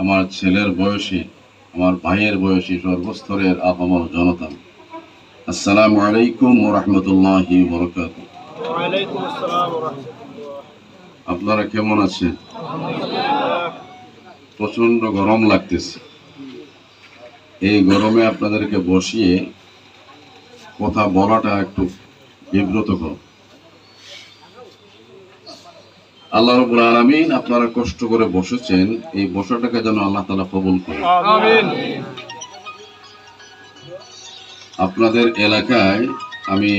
আমার ছেলের বয়সী, আমার ভাইয়ের বয়সী সর্বস্তরের আপামর জনতা, আসসালামু আলাইকুম ওয়া রাহমাতুল্লাহি ওয়া বারাকাতুহু। ওয়া আলাইকুম আসসালাম ওয়া রাহমাতুল্লাহ। আপনারা কেমন আছেন? আলহামদুলিল্লাহ। প্রচন্ড গরম লাগতেছে। এই গরমে আপনাদেরকে বসিয়ে কথা বলাটা একটু বিব্রতকর। আল্লাহ রাব্বুল আলামিন আপনারা কষ্ট করে বসেছেন, এই বসাটাকে যেন আল্লাহ তাআলা কবুল করেন। আমিন। আপনাদের এলাকায় আমি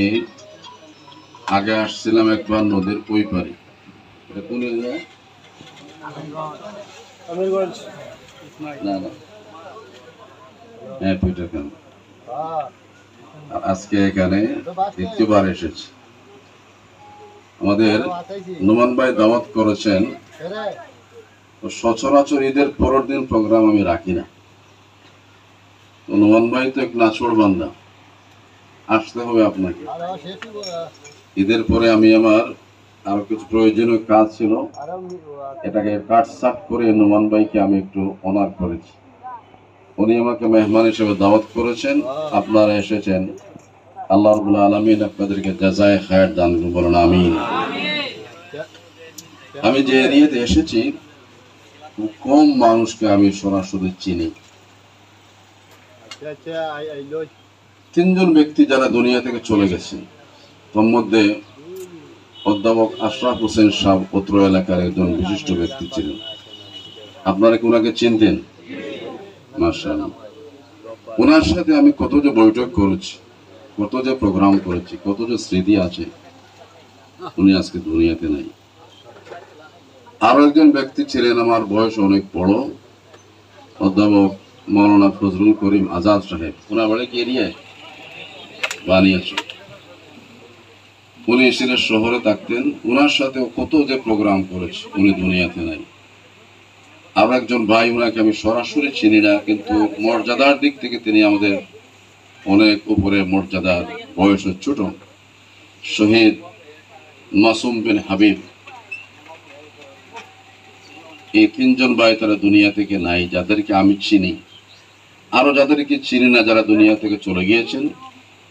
আগে আসছিলাম একবার নদীর ওই পারে। এটা কোন এলাকা? আমিরগঞ্জ। না না, হ্যাঁ পিটারকান্দি। আর আজকে এখানে দ্বিতীয়বার এসেছি। আমাদের নোমান ভাই দাওয়াত করেছেন, তো সচরাচর ঈদের পরের দিন প্রোগ্রাম আমি রাখি না। তো নোমান ভাই তো এক নাছোড় বান্দা, আসতে হবে আপনাকে। ঈদের পরে আমি আমার আরো কিছু প্রয়োজনীয় কাজ ছিল, এটাকে কাট সাট করে নোমান ভাইকে আমি একটু অনার করেছি। উনি আমাকে মেহমান হিসেবে দাওয়াত করেছেন, আপনারা এসেছেন। আল্লাহ রাব্বুল আলামিন আপনাদেরকে জাযায়ে খায়র দান করুন, বলুন আমিন। আমি যে এরিয়াতে এসেছি খুব কম মানুষকে আমি সরাসরি চিনি। তিনজন ব্যক্তি যারা দুনিয়া থেকে চলে গেছেন, তার মধ্যে অধ্যাপক আশরাফ হোসেন সাহেব পত্র এলাকার একজন বিশিষ্ট ব্যক্তি ছিলেন। আপনারা কি ওনাকে চিনতেন? মাশাআল্লাহ। ওনার সাথে আমি কত যে বৈঠক করেছি, কত যে প্রোগ্রাম করেছি, কত যে স্মৃতি আছে। উনি আজকে দুনিয়াতে নাই। আরো একজন ব্যক্তি ছিলেন, আমার বয়স অনেক বড়, অধ্যাপক মৌলানা ফজলুল করিম আজাদ সাহেব। ওনার বাড়ি কি এরিয়ায়? বানিয়াচং। উনি সিলেট শহরে থাকতেন। ওনার সাথে কত যে প্রোগ্রাম করেছি, উনি দুনিয়াতে নাই। আর একজন ভাই, ওনাকে আমি সরাসরি চিনি না, কিন্তু মর্যাদার দিক থেকে তিনি আমাদের অনেক উপরে মর্যাদার, বয়স ছোট, শহীদ মাসুম বিন হাবিব। এই তিনজন ভাই তারা দুনিয়া থেকে নাই, যাদেরকে আমি চিনি। আরো যাদেরকে চিনি না, যারা দুনিয়া থেকে চলে গিয়েছেন,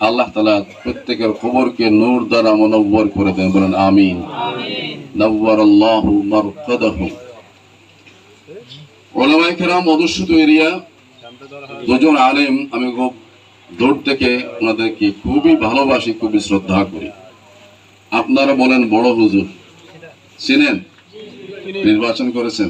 আল্লাহ তাআলা প্রত্যেকের খবরকে নূর দ্বারা মুনওয়ার করে দেন, বলেন আমিন। নাওয়ারাল্লাহু মারকাদাহুম। উলামায়ে কেরাম অধ্যুষিত এরিয়া, দুজন আলেম, আমি খুব দূর থেকে ওনাদেরকে খুবই ভালোবাসি, খুবই শ্রদ্ধা করি। আপনারা বলেন বড় হুজুর চিনেন? নির্বাচন করেছেন।